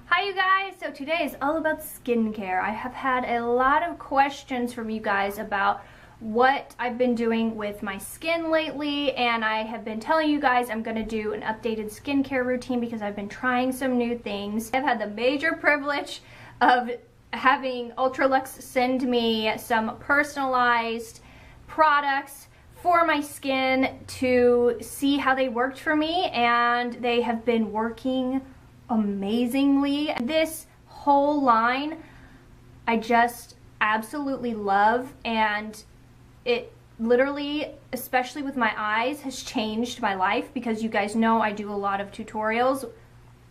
Hi you guys, so today is all about skincare. I have had a lot of questions from you guys about what I've been doing with my skin lately, and I have been telling you guys I'm going to do an updated skincare routine because I've been trying some new things. I've had the major privilege of having UltraLuxe send me some personalized products for my skin to see how they worked for me, and they have been working amazingly. This whole line I just absolutely love, and it literally, especially with my eyes, has changed my life because you guys know I do a lot of tutorials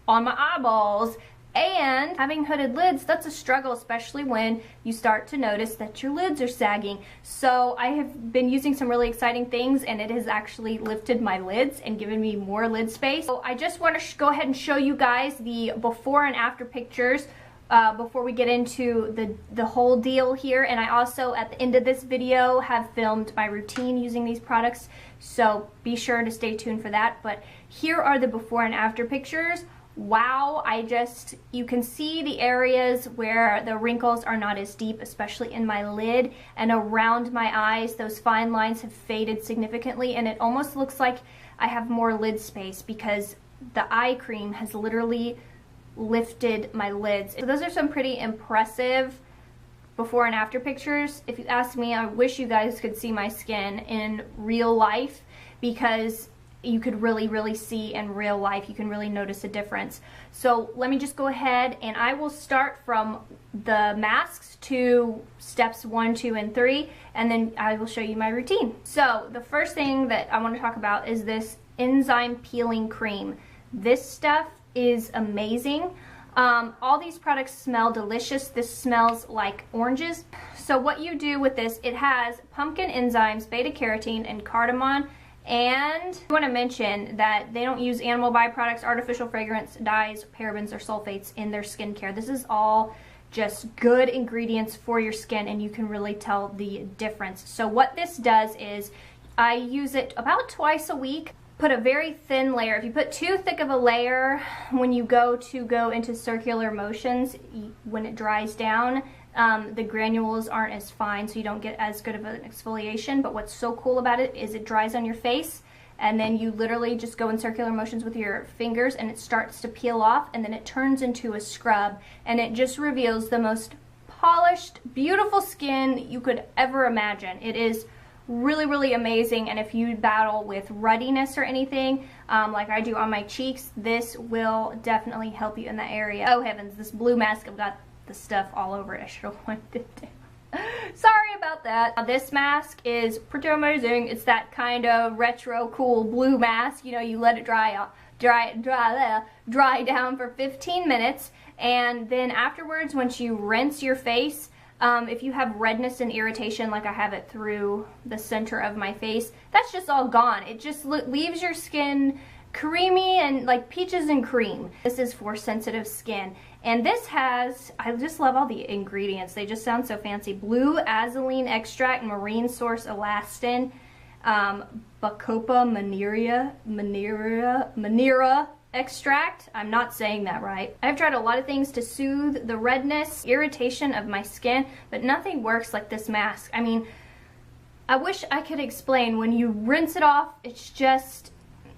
on my eyeballs, and having hooded lids, that's a struggle, especially when you start to notice that your lids are sagging. So I have been using some really exciting things, and it has actually lifted my lids and given me more lid space. So I just want to go ahead and show you guys the before and after pictures before we get into the whole deal here. And I also, at the end of this video, have filmed my routine using these products, so be sure to stay tuned for that. But here are the before and after pictures. Wow, you can see the areas where the wrinkles are not as deep, especially in my lid and around my eyes. Those fine lines have faded significantly, and it almost looks like I have more lid space because the eye cream has literally lifted my lids. So those are some pretty impressive before and after pictures. If you ask me, I wish you guys could see my skin in real life, because you could really see in real life. You can really notice a difference. So let me just go ahead and I will start from the masks to steps 1, 2, and 3, and then I will show you my routine. So the first thing that I want to talk about is this enzyme peeling cream. This stuff is amazing. All these products smell delicious. This smells like oranges. So what you do with this, it has pumpkin enzymes, beta carotene, and cardamom. And I want to mention that they don't use animal byproducts, artificial fragrance, dyes, parabens, or sulfates in their skincare. This is all just good ingredients for your skin, and you can really tell the difference. So what this does is I use it about twice a week. Put a very thin layer. If you put too thick of a layer, when you go into circular motions, when it dries down, the granules aren't as fine, so you don't get as good of an exfoliation. But what's so cool about it is it dries on your face, and then you literally just go in circular motions with your fingers, and it starts to peel off, and then it turns into a scrub, and it just reveals the most polished, beautiful skin you could ever imagine. It is really amazing. And if you battle with ruddiness or anything, like I do on my cheeks, this will definitely help you in that area. Oh heavens, this blue mask, I've got the stuff all over it. I should have wiped it down. Sorry about that. This mask is pretty amazing. It's that kind of retro cool blue mask. You know, you let it dry down for 15 minutes, and then afterwards, once you rinse your face, if you have redness and irritation like I have it through the center of my face, that's just all gone. It just leaves your skin creamy and like peaches and cream. This is for sensitive skin, and this has, I just love all the ingredients. They just sound so fancy. Blue azulene extract, marine source elastin, Bacopa manera extract. I'm not saying that right. I've tried a lot of things to soothe the redness, irritation of my skin, but nothing works like this mask. I mean, I wish I could explain. When you rinse it off, it's just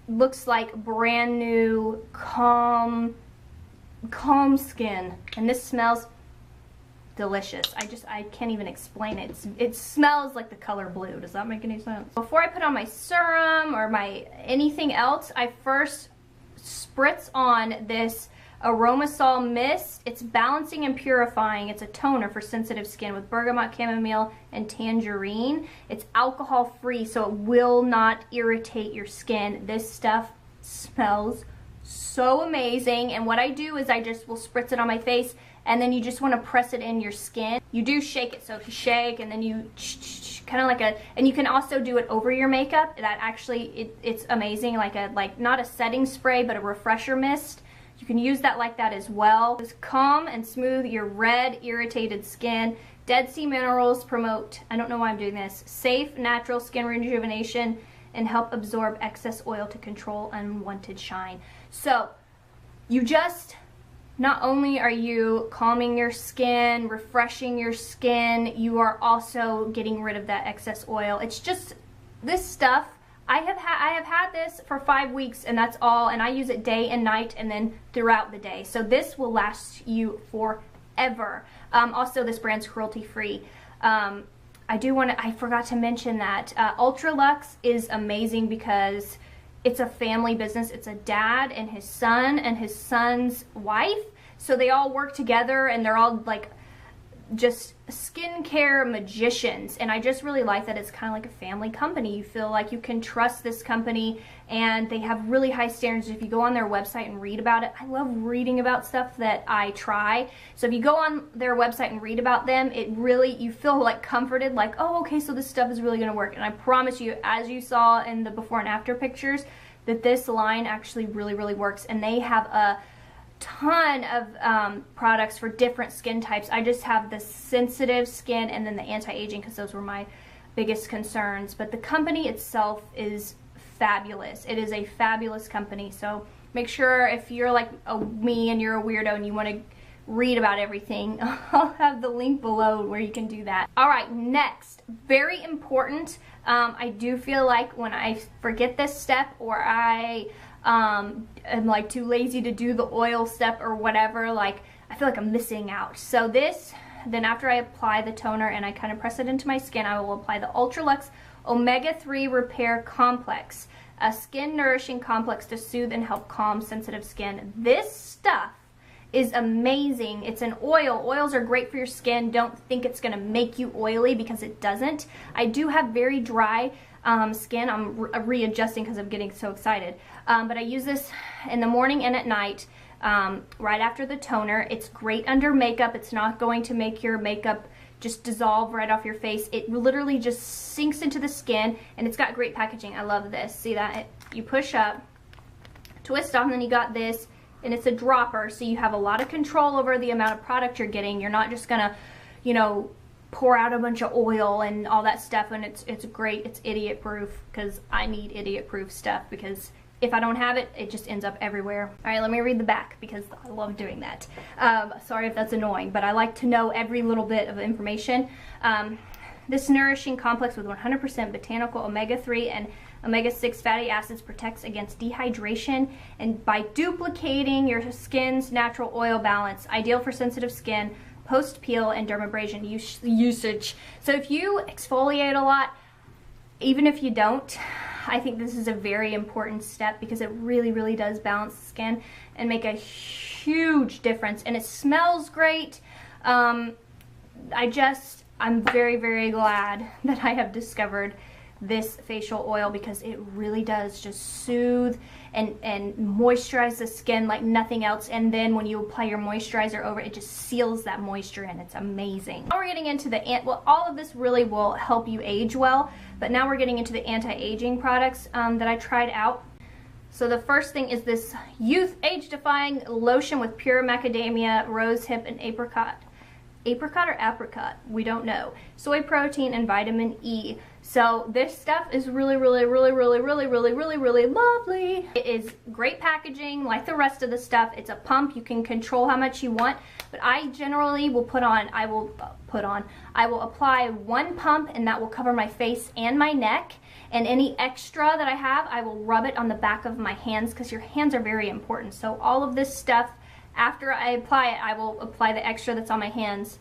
looks like brand new, calm skin. And this smells delicious. I can't even explain it. It smells like the color blue. Does that make any sense? Before I put on my serum or my anything else, I first spritz on this Aromasol mist. It's balancing and purifying. It's a toner for sensitive skin with bergamot, chamomile, and tangerine. It's alcohol free, so it will not irritate your skin. This stuff smells so amazing, and what I do is I just will spritz it on my face, and then you just want to press it in your skin. You do shake it, so if you shake and then you kind of like and you can also do it over your makeup. That actually, it's amazing, like not a setting spray, but a refresher mist. You can use that like that as well. Just calm and smooth your red, irritated skin. Dead Sea Minerals promote, I don't know why I'm doing this, safe, natural skin rejuvenation and help absorb excess oil to control unwanted shine. So you just not only are you calming your skin, refreshing your skin, you are also getting rid of that excess oil. It's just, this stuff, I have had this for 5 weeks, and that's all, and I use it day and night and then throughout the day. So this will last you forever. Also, this brand's cruelty free. I forgot to mention that UltraLuxe is amazing because it's a family business. It's a dad and his son's wife. So they all work together, and they're all like just skincare magicians. And I just really like that it's kind of like a family company. You feel like you can trust this company, and they have really high standards. If you go on their website and read about it, I love reading about stuff that I try. So if you go on their website and read about them, it really, you feel like comforted, like, oh, okay, so this stuff is really going to work. And I promise you, as you saw in the before and after pictures, that this line actually really, really works. And they have a ton of products for different skin types. I just have the sensitive skin and then the anti-aging because those were my biggest concerns. But the company itself is fabulous. It is a fabulous company. So make sure, if you're like me and you're a weirdo and you want to read about everything, I'll have the link below where you can do that. All right, next, very important. I do feel like when I forget this step, or I am like too lazy to do the oil step or whatever, like I feel like I'm missing out. So this, then after I apply the toner and I kind of press it into my skin, I will apply the UltraLuxe Omega-3 Repair Complex, a skin nourishing complex to soothe and help calm sensitive skin. This stuff is amazing. It's an oil. Oils are great for your skin. Don't think it's going to make you oily, because it doesn't. I do have very dry skin. I'm readjusting because I'm getting so excited. But I use this in the morning and at night, right after the toner. It's great under makeup. It's not going to make your makeup just dissolve right off your face. It literally just sinks into the skin, and it's got great packaging. I love this. See that? You push up, twist off, and then you got this, and it's a dropper, so you have a lot of control over the amount of product you're getting. You're not just gonna, you know, pour out a bunch of oil and all that stuff. And it's great. It's idiot proof, because I need idiot proof stuff, because if I don't have it, it just ends up everywhere. All right, let me read the back, because I love doing that. Sorry if that's annoying, but I like to know every little bit of information. This nourishing complex with 100% botanical omega-3 and omega-6 fatty acids protects against dehydration, and by duplicating your skin's natural oil balance, ideal for sensitive skin, post-peel, and dermabrasion usage. So if you exfoliate a lot, even if you don't, I think this is a very important step, because it really, really does balance the skin and make a huge difference. And it smells great. I'm very, very glad that I have discovered this facial oil, because it really does just soothe and moisturize the skin like nothing else. And then when you apply your moisturizer over, it just seals that moisture in. It's amazing. Now we're getting into well, all of this really will help you age well, but now we're getting into the anti-aging products that I tried out. So the first thing is this Youth Age Defying Lotion with pure macadamia, rosehip, and apricot or apricot, we don't know, soy protein, and vitamin E. So this stuff is really, really, really, really, really, really, really, really lovely. It is great packaging like the rest of the stuff. It's a pump. You can control how much you want, but I generally will I will apply one pump, and that will cover my face and my neck. And any extra that I have, I will rub it on the back of my hands, because your hands are very important. So all of this stuff, after I apply it, I will apply the extra that's on my hands.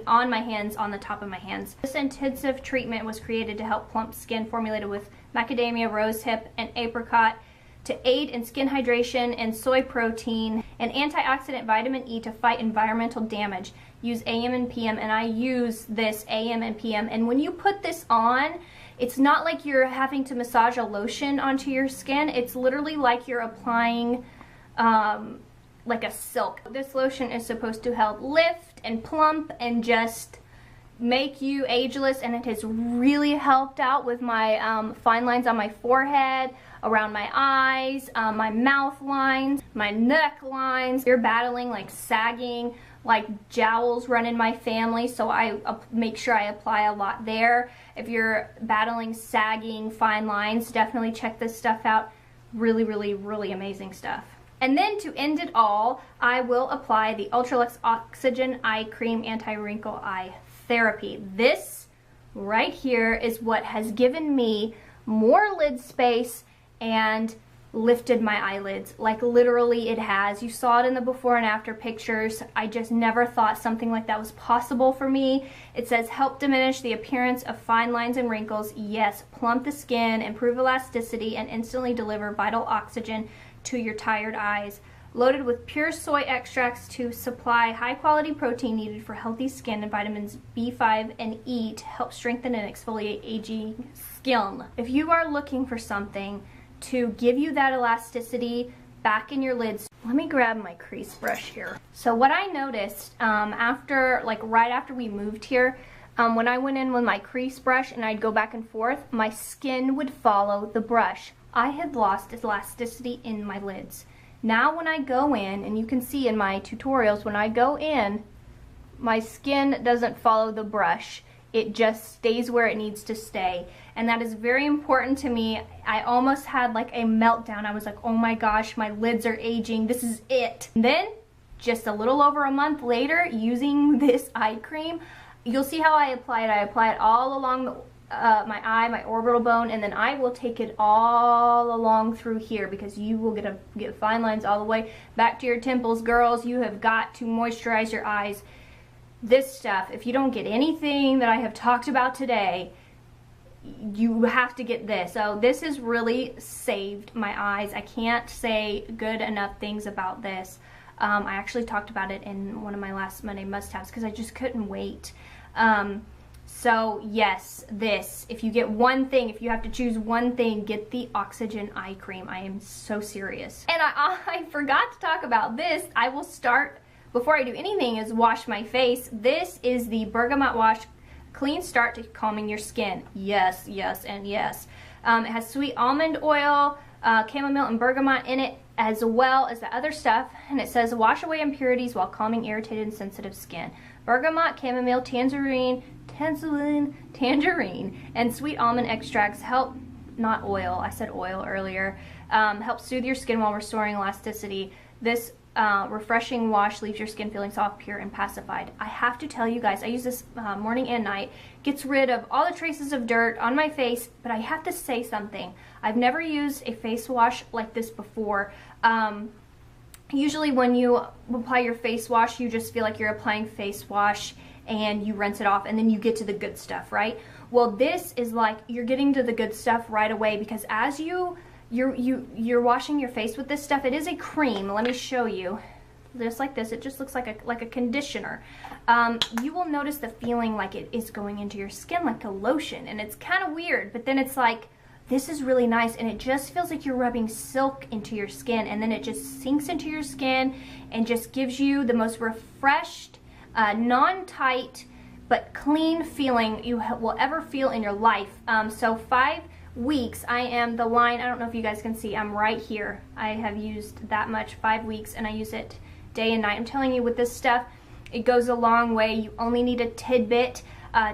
On my hands, on the top of my hands. This intensive treatment was created to help plump skin, formulated with macadamia, rosehip, and apricot to aid in skin hydration, and soy protein and antioxidant vitamin E to fight environmental damage. Use AM and PM, and I use this AM and PM. And when you put this on, it's not like you're having to massage a lotion onto your skin. It's literally like you're applying like a silk. This lotion is supposed to help lift and plump and just make you ageless, and it has really helped out with my fine lines on my forehead, around my eyes, my mouth lines, my neck lines. You're battling like sagging, like jowls run in my family, so I make sure I apply a lot there. If you're battling sagging fine lines, definitely check this stuff out. Really, really, really amazing stuff. And then to end it all, I will apply the UltraLuxe Oxygen Eye Cream Anti-Wrinkle Eye Therapy. This right here is what has given me more lid space and lifted my eyelids. Like literally it has. You saw it in the before and after pictures. I just never thought something like that was possible for me. It says help diminish the appearance of fine lines and wrinkles. Yes, plump the skin, improve elasticity, and instantly deliver vital oxygen to your tired eyes. Loaded with pure soy extracts to supply high quality protein needed for healthy skin, and vitamins B5 and E to help strengthen and exfoliate aging skin. If you are looking for something to give you that elasticity back in your lids, let me grab my crease brush here. So what I noticed right after we moved here, when I went in with my crease brush and I'd go back and forth, my skin would follow the brush. I had lost elasticity in my lids. Now when I go in, and you can see in my tutorials, when I go in, my skin doesn't follow the brush. It just stays where it needs to stay. And that is very important to me. I almost had like a meltdown. I was like, oh my gosh, my lids are aging. This is it. And then just a little over a month later, using this eye cream, you'll see how I apply it. I apply it all along my eye, my orbital bone, and then I will take it all along through here, because you will get fine lines all the way back to your temples. Girls, you have got to moisturize your eyes. This stuff, if you don't get anything that I have talked about today, you have to get this. So this has really saved my eyes. I can't say good enough things about this. I actually talked about it in one of my last Monday must-haves because I just couldn't wait. So yes, this, if you get one thing, if you have to choose one thing, get the Oxygen Eye Cream. I am so serious. And I forgot to talk about this. I will start, before I do anything, is wash my face. This is the Bergamot Wash Clean Start to Calming Your Skin. Yes, yes, and yes. It has sweet almond oil, chamomile and bergamot in it, as well as the other stuff. And it says wash away impurities while calming irritated and sensitive skin. Bergamot, chamomile, tangerine, and sweet almond extracts help, not oil, I said oil earlier, help soothe your skin while restoring elasticity. This refreshing wash leaves your skin feeling soft, pure, and pacified. I have to tell you guys, I use this morning and night. Gets rid of all the traces of dirt on my face, but I have to say something. I've never used a face wash like this before. Usually when you apply your face wash, you just feel like you're applying face wash and you rinse it off and then you get to the good stuff, right? Well, this is like you're getting to the good stuff right away, because as you're washing your face with this stuff, it is a cream. Let me show you. Just like this, it just looks like a conditioner. You will notice the feeling like it is going into your skin like a lotion, and it's kind of weird, but then it's like, this is really nice, and it just feels like you're rubbing silk into your skin, and then it just sinks into your skin and just gives you the most refreshed, non-tight, but clean feeling you will ever feel in your life. So 5 weeks, I am the line, I don't know if you guys can see, I'm right here. I have used that much, 5 weeks, and I use it day and night. I'm telling you, with this stuff, it goes a long way. You only need a tidbit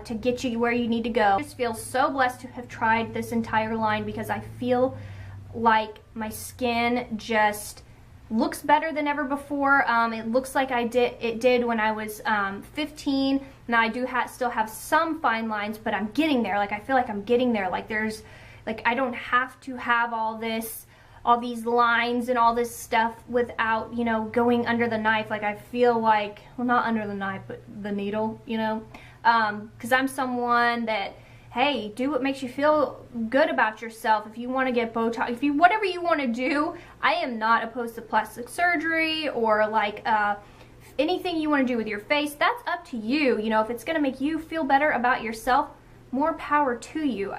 to get you where you need to go. I just feel so blessed to have tried this entire line, because I feel like my skin just looks better than ever before. It looks like it did when I was 15. Now I do still have some fine lines, but I'm getting there. Like, I feel like I'm getting there. Like, I don't have to have all these lines and all this stuff without, you know, going under the knife. Like, I feel like, well, not under the knife, but the needle, you know, because I'm someone that, hey, do what makes you feel good about yourself. If you want to get Botox, whatever you want to do, I am not opposed to plastic surgery or like anything you want to do with your face. That's up to you. You know, if it's going to make you feel better about yourself, more power to you.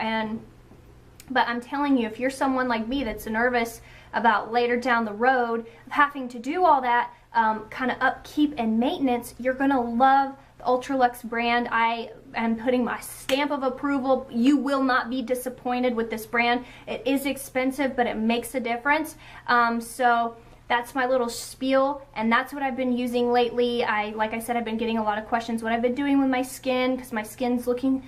But I'm telling you, if you're someone like me that's nervous about later down the road having to do all that kind of upkeep and maintenance, you're going to love the UltraLuxe brand. I am putting my stamp of approval. You will not be disappointed with this brand. It is expensive, but it makes a difference. So that's my little spiel, and that's what I've been using lately. Like I said, I've been getting a lot of questions what I've been doing with my skin, because my skin's looking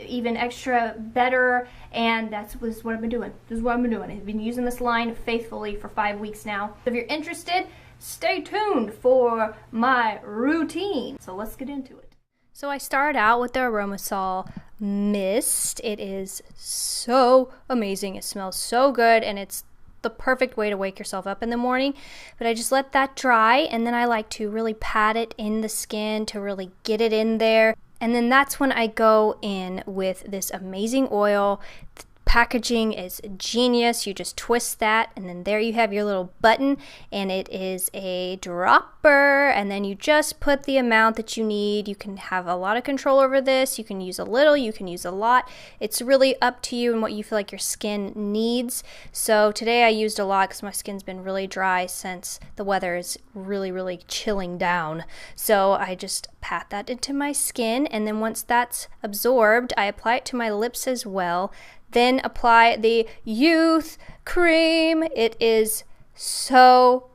even extra better, and that's what I've been doing. This is what I've been doing. I've been using this line faithfully for 5 weeks now. If you're interested, stay tuned for my routine. So let's get into it. So I start out with the Aromasol mist. It is so amazing. It smells so good, and it's the perfect way to wake yourself up in the morning. But I just let that dry, and then I like to really pat it in the skin to really get it in there. And then that's when I go in with this amazing oil. The packaging is genius. You just twist that, and then there you have your little button, and it is a dropper, and then you just put the amount that you need. You can have a lot of control over this. You can use a little, you can use a lot. It's really up to you and what you feel like your skin needs. So today I used a lot because my skin's been really dry since the weather is really chilling down. So I just pat that into my skin, and then once that's absorbed, I apply it to my lips as well. Then apply the Youth Cream. It is so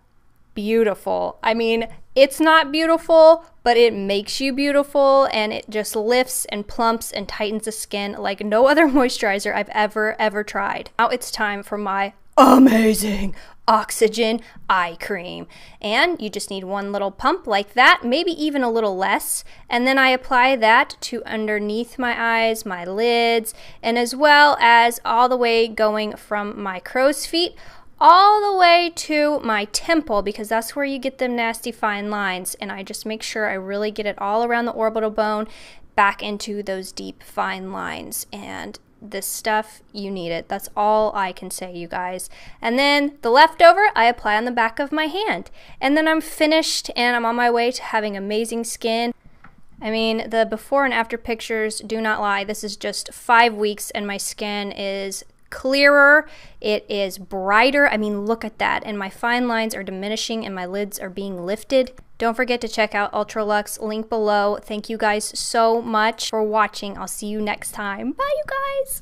beautiful. I mean, it's not beautiful, but it makes you beautiful, and it just lifts and plumps and tightens the skin like no other moisturizer I've ever tried. Now it's time for my amazing Oxygen eye cream, and you just need one little pump like that, maybe even a little less, and then I apply that to underneath my eyes, my lids, and as well as all the way going from my crow's feet all the way to my temple, because that's where you get them nasty fine lines, and I just make sure I really get it all around the orbital bone back into those deep fine lines. And this stuff, you need it. That's all I can say, you guys. And then the leftover I apply on the back of my hand, and then I'm finished, and I'm on my way to having amazing skin. I mean, the before and after pictures do not lie. This is just 5 weeks, and my skin is clearer, it is brighter. I mean, look at that. And my fine lines are diminishing, and my lids are being lifted. Don't forget to check out UltraLuxe, link below. Thank you guys so much for watching. I'll see you next time. Bye, you guys.